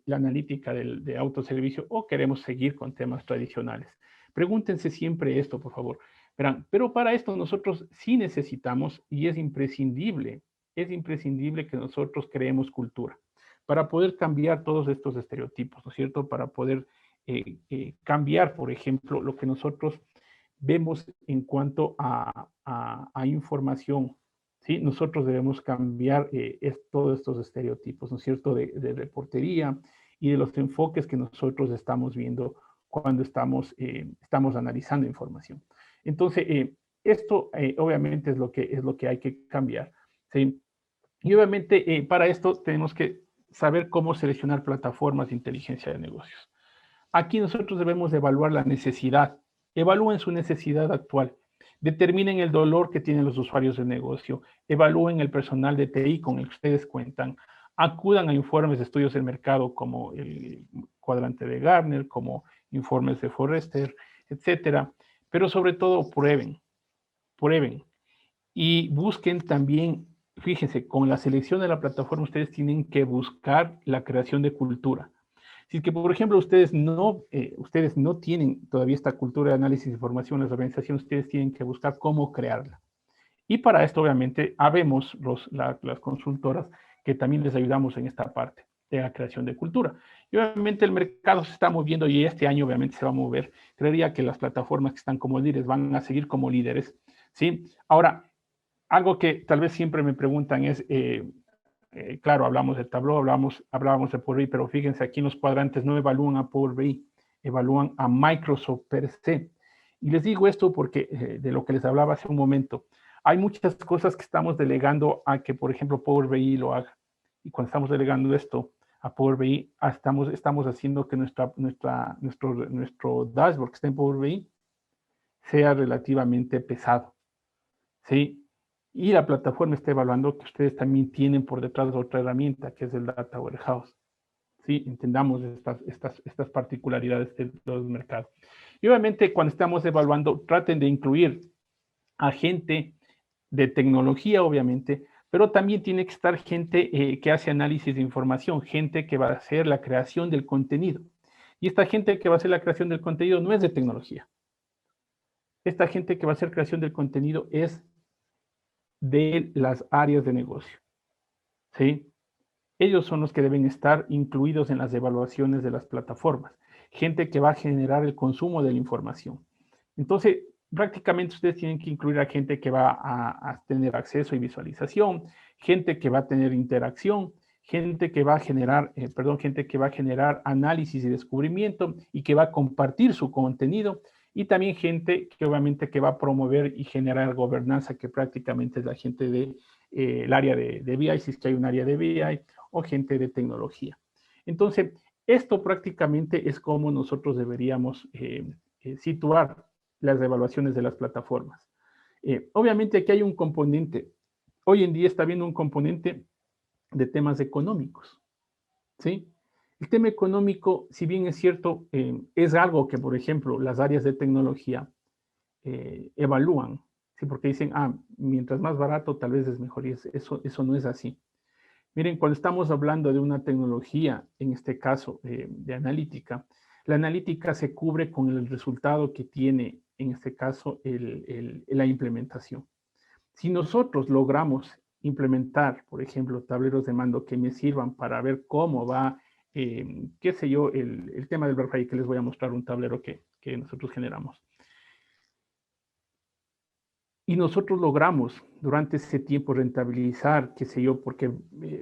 la analítica de autoservicio o queremos seguir con temas tradicionales. Pregúntense siempre esto, por favor. Verán, pero para esto nosotros sí necesitamos y es imprescindible que nosotros creemos cultura para poder cambiar todos estos estereotipos, ¿no es cierto? Para poder cambiar, por ejemplo, lo que nosotros vemos en cuanto a información, ¿sí? Nosotros debemos cambiar todos estos estereotipos, ¿no es cierto?, de reportería y de los enfoques que nosotros estamos viendo cuando estamos analizando información. Entonces, esto obviamente es lo que hay que cambiar, ¿sí? Y obviamente para esto tenemos que saber cómo seleccionar plataformas de inteligencia de negocios. Aquí nosotros debemos evaluar la necesidad. Evalúen su necesidad actual. Determinen el dolor que tienen los usuarios del negocio. Evalúen el personal de TI con el que ustedes cuentan. Acudan a informes de estudios del mercado como el cuadrante de Gartner, como informes de Forrester, etcétera. Pero sobre todo prueben. Y busquen también, fíjense, con la selección de la plataforma ustedes tienen que buscar la creación de cultura. Si es que, por ejemplo, ustedes no tienen todavía esta cultura de análisis de información en las organizaciones, ustedes tienen que buscar cómo crearla. Y para esto, obviamente, habemos las consultoras que también les ayudamos en esta parte de la creación de cultura. Y obviamente el mercado se está moviendo y este año obviamente se va a mover. Creería que las plataformas que están como líderes van a seguir como líderes, ¿sí? Ahora, algo que tal vez siempre me preguntan es, claro, hablamos de Tableau, hablábamos de Power BI, pero fíjense, aquí en los cuadrantes no evalúan a Power BI, evalúan a Microsoft per se. Y les digo esto porque de lo que les hablaba hace un momento, hay muchas cosas que estamos delegando a que, por ejemplo, Power BI lo haga. Y cuando estamos delegando esto a Power BI, estamos haciendo que nuestro dashboard que está en Power BI sea relativamente pesado, ¿sí? Y la plataforma está evaluando que ustedes también tienen por detrás otra herramienta, que es el Data Warehouse. ¿Sí? Entendamos estas particularidades de los mercados. Y obviamente cuando estamos evaluando, traten de incluir a gente de tecnología, obviamente, pero también tiene que estar gente que hace análisis de información, gente que va a hacer la creación del contenido. Y esta gente que va a hacer la creación del contenido no es de tecnología. Esta gente que va a hacer creación del contenido es de las áreas de negocio, ¿sí? Ellos son los que deben estar incluidos en las evaluaciones de las plataformas, gente que va a generar el consumo de la información. Entonces, prácticamente ustedes tienen que incluir a gente que va a tener acceso y visualización, gente que va a tener interacción, gente que va a generar, análisis y descubrimiento y que va a compartir su contenido, y también gente que obviamente que va a promover y generar gobernanza, que prácticamente es la gente del área de BI, si es que hay un área de BI, o gente de tecnología. Entonces, esto prácticamente es como nosotros deberíamos situar las evaluaciones de las plataformas. Obviamente aquí hay un componente, hoy en día está habiendo un componente de temas económicos, ¿sí? El tema económico, si bien es cierto, es algo que, por ejemplo, las áreas de tecnología evalúan, ¿sí? Porque dicen, mientras más barato, tal vez es mejor, y eso no es así. Miren, cuando estamos hablando de una tecnología, en este caso de analítica, la analítica se cubre con el resultado que tiene, en este caso, la implementación. Si nosotros logramos implementar, por ejemplo, tableros de mando que me sirvan para ver cómo va, qué sé yo, el tema del Black Friday, que les voy a mostrar un tablero que nosotros generamos. Y nosotros logramos durante ese tiempo rentabilizar, qué sé yo, porque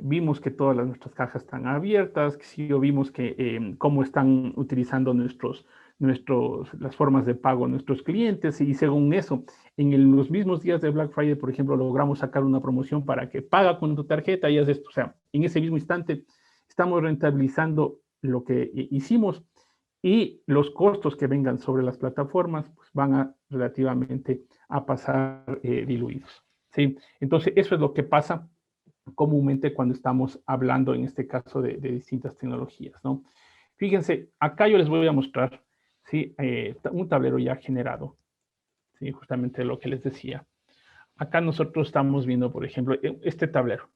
vimos que todas nuestras cajas están abiertas, que sí, vimos que cómo están utilizando las formas de pago nuestros clientes, y según eso, en los mismos días de Black Friday, por ejemplo, logramos sacar una promoción para que paga con tu tarjeta y haces esto. O sea, en ese mismo instante estamos rentabilizando lo que hicimos, y los costos que vengan sobre las plataformas pues, van a relativamente a pasar diluidos, ¿sí? Entonces, eso es lo que pasa comúnmente cuando estamos hablando, en este caso, de distintas tecnologías, ¿no? Fíjense, acá yo les voy a mostrar, ¿sí? Un tablero ya generado, ¿sí? Justamente lo que les decía. Acá nosotros estamos viendo, por ejemplo, este tablero.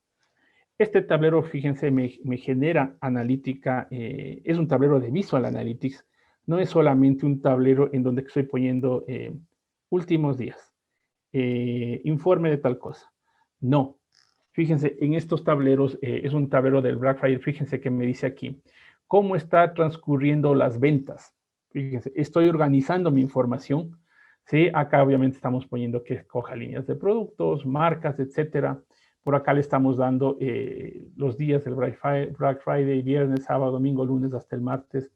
Este tablero, fíjense, me genera analítica, es un tablero de Visual Analytics, no es solamente un tablero en donde estoy poniendo últimos días, informe de tal cosa. No, fíjense, en estos tableros, es un tablero del Black Friday, fíjense que me dice aquí, cómo está transcurriendo las ventas Fíjense, estoy organizando mi información. ¿Sí? Acá obviamente estamos poniendo que escoja líneas de productos, marcas, etcétera. Por acá le estamos dando los días del Black Friday, viernes, sábado, domingo, lunes hasta el martes.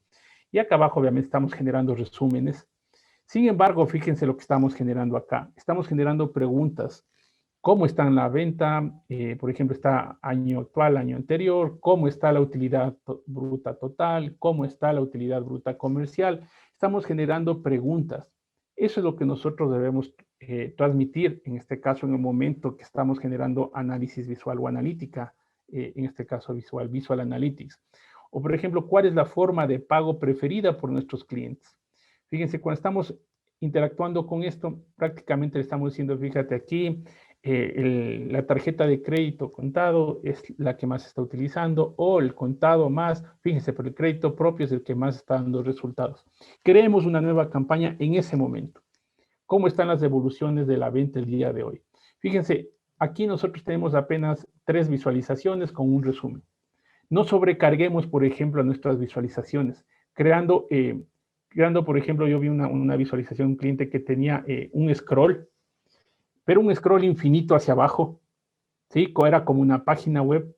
Y acá abajo obviamente estamos generando resúmenes. Sin embargo, fíjense lo que estamos generando acá. Estamos generando preguntas. ¿Cómo está en la venta? Por ejemplo, está año actual, año anterior. ¿Cómo está la utilidad bruta total? ¿Cómo está la utilidad bruta comercial? Estamos generando preguntas. Eso es lo que nosotros debemos transmitir, en este caso, en el momento que estamos generando análisis visual o analítica, en este caso visual analytics. O, por ejemplo, ¿cuál es la forma de pago preferida por nuestros clientes? Fíjense, cuando estamos interactuando con esto, prácticamente le estamos diciendo, fíjate aquí, la tarjeta de crédito contado es la que más se está utilizando, o el contado más, fíjense, pero el crédito propio es el que más está dando resultados. Creemos una nueva campaña en ese momento. ¿Cómo están las evoluciones de la venta el día de hoy? Fíjense, aquí nosotros tenemos apenas 3 visualizaciones con un resumen. No sobrecarguemos, por ejemplo, nuestras visualizaciones, creando, por ejemplo, yo vi una visualización de un cliente que tenía un scroll, pero un scroll infinito hacia abajo, ¿sí? Era como una página web.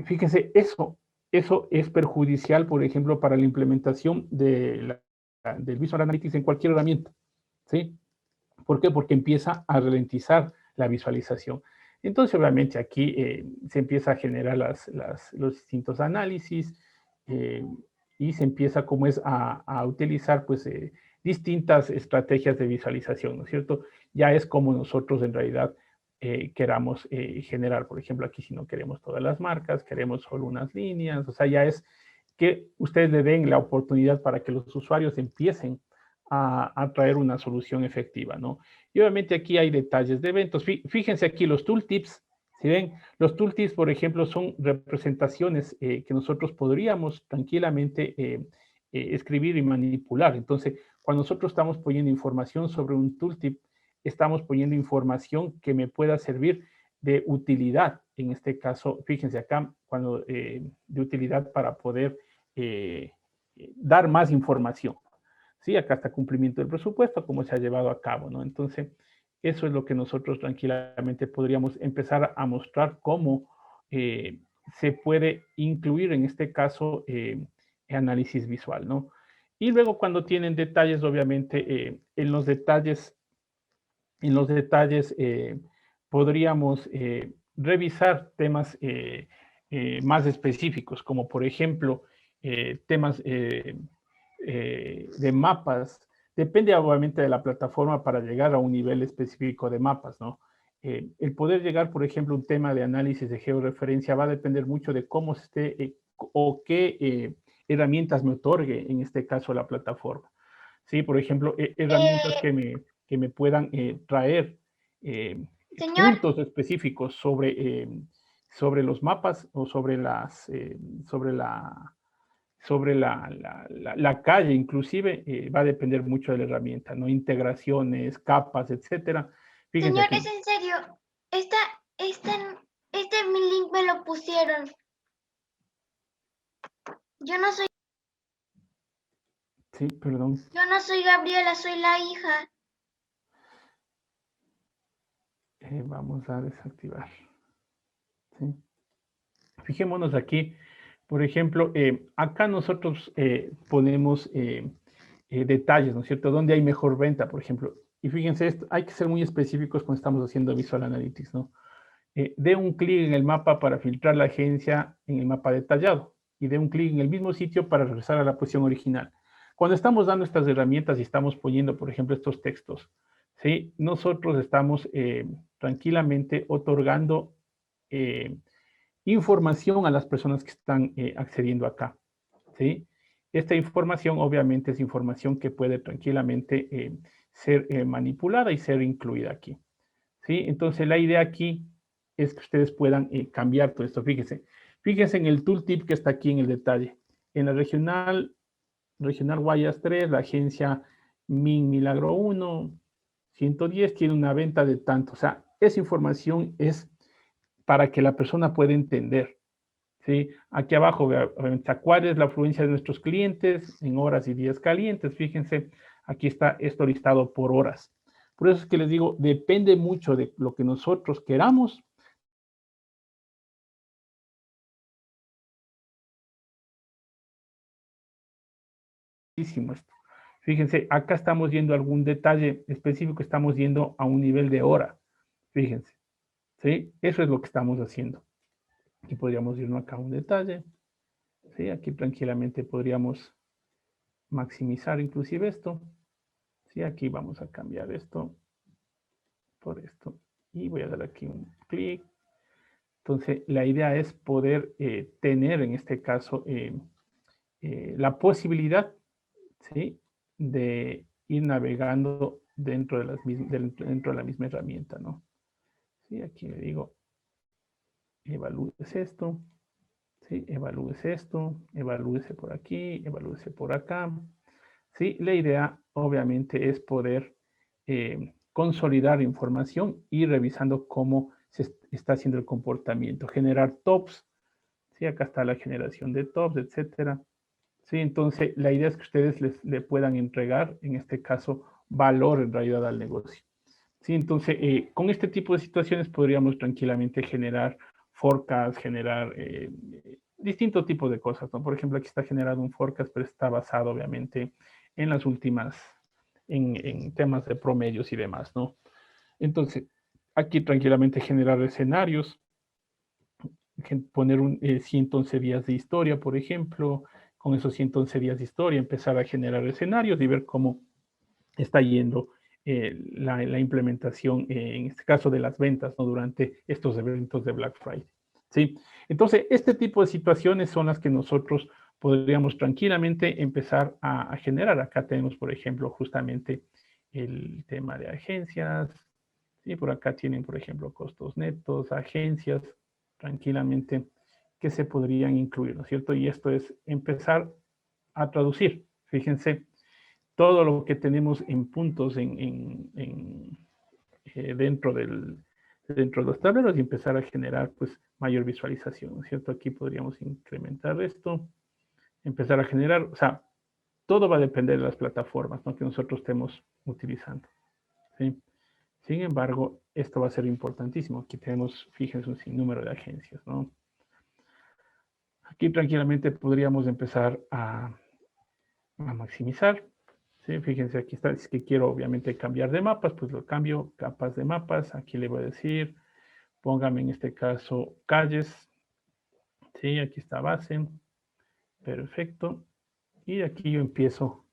Fíjense, eso es perjudicial, por ejemplo, para la implementación del Visual Analytics en cualquier herramienta, ¿sí? ¿Por qué? Porque empieza a ralentizar la visualización. Entonces, obviamente, aquí se empieza a generar los distintos análisis y se empieza, como es, a utilizar, pues, distintas estrategias de visualización, ¿no es cierto? Ya es como nosotros, en realidad, queramos generar, por ejemplo, aquí si no queremos todas las marcas, queremos solo unas líneas, o sea, ya es que ustedes le den la oportunidad para que los usuarios empiecen a traer una solución efectiva, ¿no? Y obviamente aquí hay detalles de eventos. Fíjense aquí los tooltips, ¿sí ven? Los tooltips, por ejemplo, son representaciones que nosotros podríamos tranquilamente escribir y manipular. Entonces, cuando nosotros estamos poniendo información sobre un tooltip, estamos poniendo información que me pueda servir de utilidad. En este caso, fíjense acá, cuando de utilidad para poder dar más información. Sí, acá está cumplimiento del presupuesto, cómo se ha llevado a cabo, ¿no? Entonces, eso es lo que nosotros tranquilamente podríamos empezar a mostrar cómo se puede incluir en este caso análisis visual, ¿no? Y luego cuando tienen detalles, obviamente, en los detalles podríamos revisar temas más específicos, como por ejemplo, temas de mapas. Depende obviamente de la plataforma para llegar a un nivel específico de mapas, ¿no? El poder llegar, por ejemplo, a un tema de análisis de georreferencia va a depender mucho de cómo esté o qué herramientas me otorgue, en este caso, la plataforma. Sí, por ejemplo, herramientas que me puedan traer puntos específicos sobre los mapas o sobre la calle, inclusive, va a depender mucho de la herramienta, ¿no? Integraciones, capas, etcétera. Fíjense Señor, aquí. es en serio. Este mi link me lo pusieron. Yo no soy. Sí, perdón. Yo no soy Gabriela, soy la hija. Vamos a desactivar. ¿Sí? Fijémonos aquí, por ejemplo, acá nosotros ponemos detalles, ¿no es cierto? ¿Dónde hay mejor venta, por ejemplo? Y fíjense, esto, hay que ser muy específicos cuando estamos haciendo Visual Analytics, ¿no? Dé un clic en el mapa para filtrar la agencia en el mapa detallado y dé un clic en el mismo sitio para regresar a la posición original. Cuando estamos dando estas herramientas y estamos poniendo, por ejemplo, estos textos, ¿sí? Nosotros estamos tranquilamente otorgando información a las personas que están accediendo acá, ¿sí? Esta información obviamente es información que puede tranquilamente ser manipulada y ser incluida aquí, ¿sí? Entonces la idea aquí es que ustedes puedan cambiar todo esto. Fíjense en el tooltip que está aquí en el detalle. En la regional Guayas 3, la agencia Min Milagro 1, 110 tiene una venta de tanto. O sea, esa información es para que la persona pueda entender, ¿sí? Aquí abajo, obviamente, cuál es la afluencia de nuestros clientes en horas y días calientes. Fíjense, aquí está esto listado por horas. Por eso es que les digo, depende mucho de lo que nosotros queramos. Esto. Fíjense, acá estamos yendo a algún detalle específico, estamos yendo a un nivel de hora. Fíjense, ¿sí? Eso es lo que estamos haciendo. Aquí podríamos irnos acá a un detalle. ¿Sí? Aquí tranquilamente podríamos maximizar inclusive esto. ¿Sí? Aquí vamos a cambiar esto por esto. Y voy a dar aquí un clic. Entonces, la idea es poder tener, en este caso, la posibilidad, ¿sí?, de ir navegando dentro de la misma herramienta, ¿no? ¿Sí? Aquí le digo, evalúes esto, ¿sí? Evalúes esto, evalúese por aquí, evalúese por acá. ¿Sí? La idea, obviamente, es poder consolidar información y revisando cómo se está haciendo el comportamiento, generar tops. ¿Sí? Acá está la generación de tops, etcétera. ¿Sí? Entonces, la idea es que ustedes le puedan entregar, en este caso, valor en realidad al negocio. ¿Sí? Entonces, con este tipo de situaciones podríamos tranquilamente generar forecasts, generar distintos tipos de cosas, ¿no? Por ejemplo, aquí está generado un forecast, pero está basado, obviamente, en las últimas, en temas de promedios y demás, ¿no? Entonces, aquí tranquilamente generar escenarios, poner 111 días de historia, por ejemplo, con esos 111 días de historia, empezar a generar escenarios y ver cómo está yendo la implementación, en este caso de las ventas, ¿no?, durante estos eventos de Black Friday. ¿Sí? Entonces, este tipo de situaciones son las que nosotros podríamos tranquilamente empezar a generar. Acá tenemos, por ejemplo, justamente el tema de agencias. ¿Sí? Por acá tienen, por ejemplo, costos netos, agencias, tranquilamente, que se podrían incluir, ¿no es cierto? Y esto es empezar a traducir. Fíjense, todo lo que tenemos en puntos dentro de los tableros y empezar a generar, pues, mayor visualización, ¿no es cierto? Aquí podríamos incrementar esto, empezar a generar, o sea, todo va a depender de las plataformas, ¿no?, que nosotros estemos utilizando, ¿sí? Sin embargo, esto va a ser importantísimo. Aquí tenemos, fíjense, un sinnúmero de agencias, ¿no? Aquí tranquilamente podríamos empezar a maximizar. ¿Sí? Fíjense, aquí está, es que quiero obviamente cambiar de mapas, pues lo cambio, capas de mapas. Aquí le voy a decir, póngame en este caso calles. Sí, aquí está base. Perfecto. Y aquí yo empiezo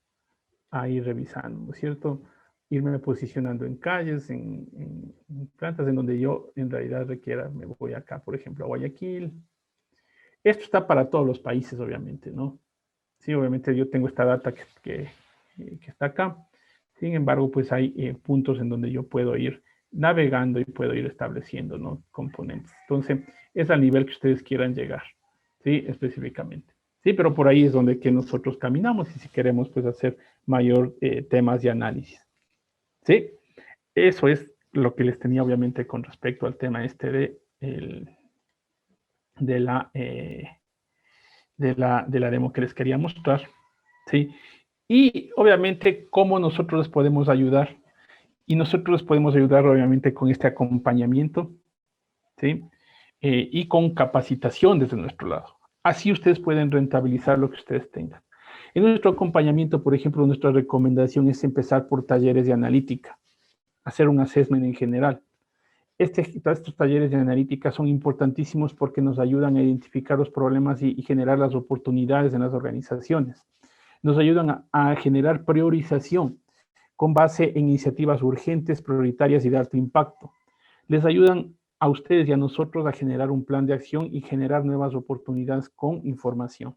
a ir revisando, ¿no es cierto? Irme posicionando en calles, en plantas en donde yo en realidad requiera. Me voy acá, por ejemplo, a Guayaquil. Esto está para todos los países, obviamente, ¿no? Sí, obviamente yo tengo esta data que está acá. Sin embargo, pues hay puntos en donde yo puedo ir navegando y puedo ir estableciendo, ¿no?, componentes. Entonces, es al nivel que ustedes quieran llegar, ¿sí?, específicamente. Sí, pero por ahí es donde que nosotros caminamos y si queremos, pues, hacer mayor temas de análisis. ¿Sí? Eso es lo que les tenía, obviamente, con respecto al tema este de la demo que les quería mostrar, ¿sí? Y obviamente cómo nosotros les podemos ayudar. Y nosotros les podemos ayudar obviamente con este acompañamiento, ¿sí? Y con capacitación desde nuestro lado. Así ustedes pueden rentabilizar lo que ustedes tengan. En nuestro acompañamiento, por ejemplo, nuestra recomendación es empezar por talleres de analítica, hacer un assessment en general. Estos talleres de analítica son importantísimos porque nos ayudan a identificar los problemas y generar las oportunidades en las organizaciones. Nos ayudan a generar priorización con base en iniciativas urgentes, prioritarias y de alto impacto. Les ayudan a ustedes y a nosotros a generar un plan de acción y generar nuevas oportunidades con información.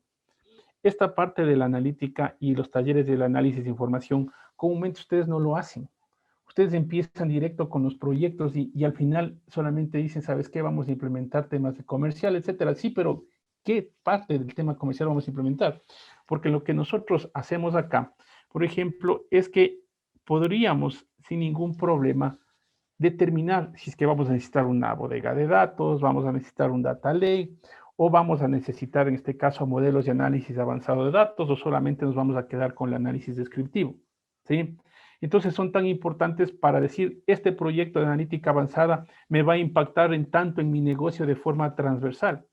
Esta parte de la analítica y los talleres del análisis de información, comúnmente ustedes no lo hacen. Ustedes empiezan directo con los proyectos y al final solamente dicen, ¿sabes qué? Vamos a implementar temas de comercial, etcétera. Sí, pero ¿qué parte del tema comercial vamos a implementar? Porque lo que nosotros hacemos acá, por ejemplo, es que podríamos, sin ningún problema, determinar si es que vamos a necesitar una bodega de datos, vamos a necesitar un data lake, o vamos a necesitar en este caso modelos de análisis avanzado de datos, o solamente nos vamos a quedar con el análisis descriptivo, ¿sí? Entonces son tan importantes para decir, este proyecto de analítica avanzada me va a impactar en tanto en mi negocio de forma transversal.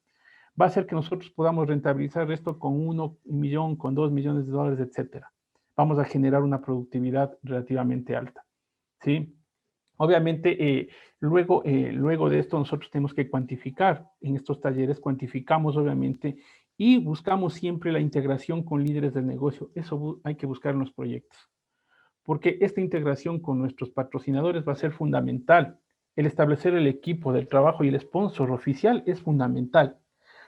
Va a hacer que nosotros podamos rentabilizar esto con 1 millón, con 2 millones de dólares, etcétera. Vamos a generar una productividad relativamente alta, ¿sí? Obviamente, luego de esto nosotros tenemos que cuantificar. En estos talleres cuantificamos, obviamente, y buscamos siempre la integración con líderes del negocio. Eso hay que buscar en los proyectos, porque esta integración con nuestros patrocinadores va a ser fundamental. El establecer el equipo del trabajo y el sponsor oficial es fundamental.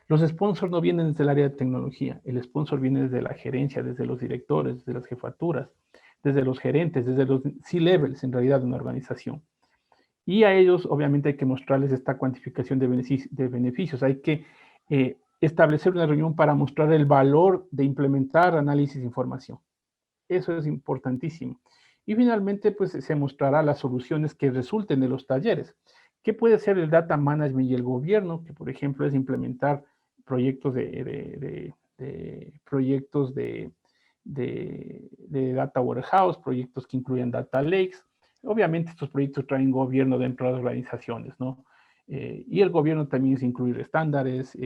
Los sponsors no vienen desde el área de tecnología, el sponsor viene desde la gerencia, desde los directores, desde las jefaturas, desde los gerentes, desde los C-levels en realidad de una organización. Y a ellos obviamente hay que mostrarles esta cuantificación de beneficios. Hay que establecer una reunión para mostrar el valor de implementar análisis de información. Eso es importantísimo. Y finalmente, pues se mostrará las soluciones que resulten de los talleres. ¿Qué puede ser el data management y el gobierno? Que por ejemplo es implementar proyectos proyectos de data warehouse, proyectos que incluyan data lakes. Obviamente estos proyectos traen gobierno dentro de las organizaciones, ¿no? Y el gobierno también es incluir estándares,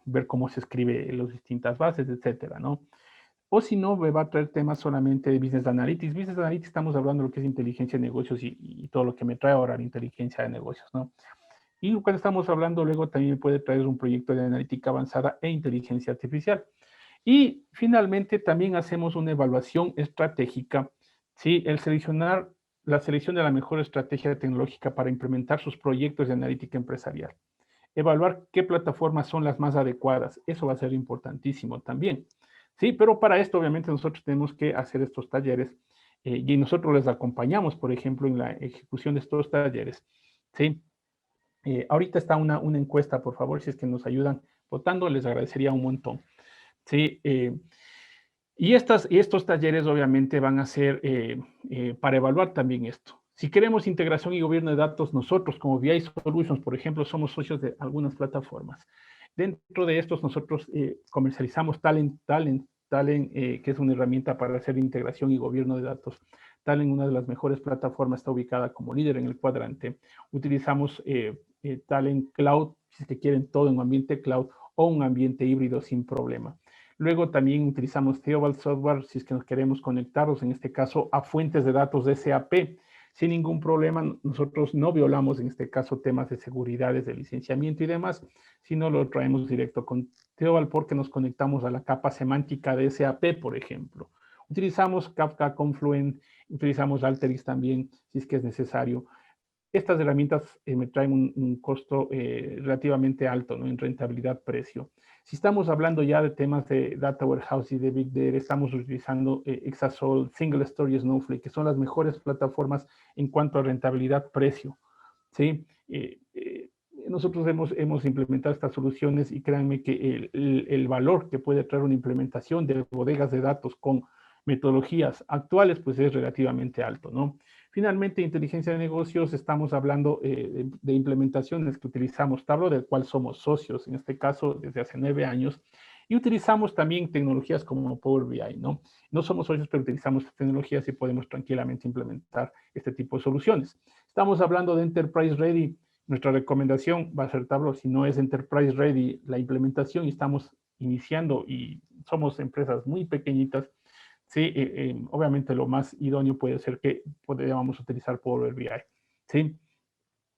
ver cómo se escribe las distintas bases, etcétera, ¿no? O si no, me va a traer temas solamente de Business Analytics. Business Analytics estamos hablando de lo que es inteligencia de negocios y todo lo que me trae ahora la inteligencia de negocios, ¿no? Y cuando estamos hablando, luego también me puede traer un proyecto de analítica avanzada e inteligencia artificial. Y finalmente también hacemos una evaluación estratégica, ¿sí? La selección de la mejor estrategia tecnológica para implementar sus proyectos de analítica empresarial. Evaluar qué plataformas son las más adecuadas. Eso va a ser importantísimo también. Sí, pero para esto obviamente nosotros tenemos que hacer estos talleres y nosotros les acompañamos, por ejemplo, en la ejecución de estos talleres. ¿Sí? Ahorita está una encuesta, por favor, si es que nos ayudan votando, les agradecería un montón. ¿Sí? Y estos talleres obviamente van a ser para evaluar también esto. Si queremos integración y gobierno de datos, nosotros como BI Solutions, por ejemplo, somos socios de algunas plataformas. Dentro de estos nosotros comercializamos Talent, que es una herramienta para hacer integración y gobierno de datos. Talent, una de las mejores plataformas, está ubicada como líder en el cuadrante. Utilizamos Talent Cloud, si es que quieren todo en un ambiente cloud o un ambiente híbrido sin problema. Luego también utilizamos Theobald Software si es que nos queremos conectarnos, en este caso, a fuentes de datos de SAP. Sin ningún problema, nosotros no violamos en este caso temas de seguridad, de licenciamiento y demás, sino lo traemos directo con Theobald porque nos conectamos a la capa semántica de SAP, por ejemplo. Utilizamos Kafka, Confluent, utilizamos Alteryx también, si es que es necesario. Estas herramientas me traen un costo relativamente alto, ¿no? En rentabilidad-precio. Si estamos hablando ya de temas de Data Warehouse y de Big Data, estamos utilizando Exasol, Single Story, Snowflake, que son las mejores plataformas en cuanto a rentabilidad-precio, ¿sí? Nosotros hemos implementado estas soluciones y créanme que el valor que puede traer una implementación de bodegas de datos con metodologías actuales, pues es relativamente alto, ¿no? Finalmente, inteligencia de negocios, estamos hablando de implementaciones que utilizamos Tableau, del cual somos socios, en este caso, desde hace 9 años, y utilizamos también tecnologías como Power BI, ¿no? No somos socios, pero utilizamos tecnologías y podemos tranquilamente implementar este tipo de soluciones. Estamos hablando de Enterprise Ready. Nuestra recomendación va a ser Tableau. Si no es Enterprise Ready la implementación y estamos iniciando y somos empresas muy pequeñitas, sí, obviamente lo más idóneo puede ser que podamos utilizar Power BI, ¿sí?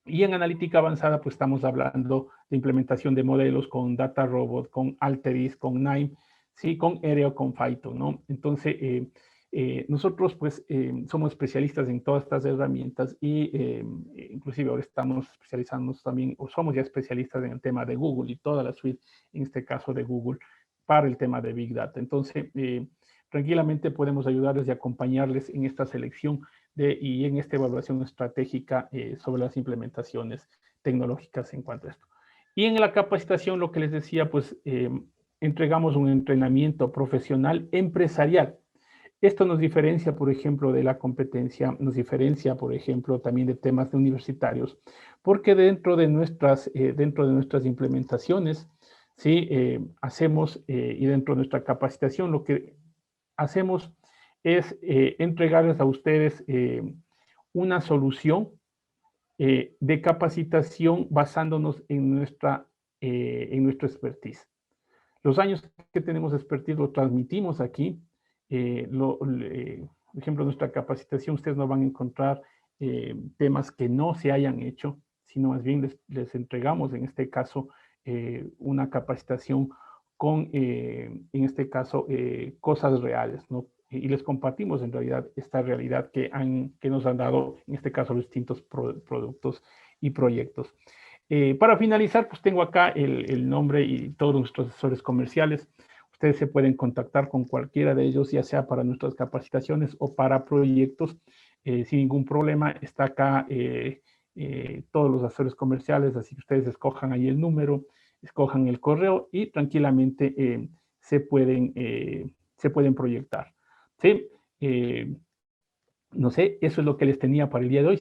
Y en analítica avanzada, pues estamos hablando de implementación de modelos con Data Robot, con Alteryx, con NIME, ¿sí? Con Aereo, con Python, ¿no? Entonces, nosotros pues somos especialistas en todas estas herramientas y inclusive ahora estamos especializándonos también, o somos ya especialistas en el tema de Google y toda la suite, en este caso de Google, para el tema de Big Data. Entonces, tranquilamente podemos ayudarles y acompañarles en esta selección y en esta evaluación estratégica sobre las implementaciones tecnológicas en cuanto a esto. Y en la capacitación, lo que les decía, pues entregamos un entrenamiento profesional empresarial. Esto nos diferencia, por ejemplo, de la competencia, nos diferencia, por ejemplo, también de temas de universitarios, porque dentro de nuestras implementaciones, ¿sí? Hacemos, y dentro de nuestra capacitación, lo que hacemos es entregarles a ustedes una solución de capacitación basándonos en nuestra expertise. Los años que tenemos expertise lo transmitimos aquí. Por ejemplo, nuestra capacitación, ustedes no van a encontrar temas que no se hayan hecho, sino más bien les entregamos, en este caso, una capacitación con, en este caso, cosas reales, ¿no? Y les compartimos en realidad esta realidad que nos han dado, en este caso, los distintos productos y proyectos. Para finalizar, pues tengo acá el nombre y todos nuestros asesores comerciales. Ustedes se pueden contactar con cualquiera de ellos, ya sea para nuestras capacitaciones o para proyectos, sin ningún problema. Está acá todos los asesores comerciales, así que ustedes escojan ahí el número, escojan el correo y tranquilamente se pueden proyectar. ¿Sí? No sé, eso es lo que les tenía para el día de hoy.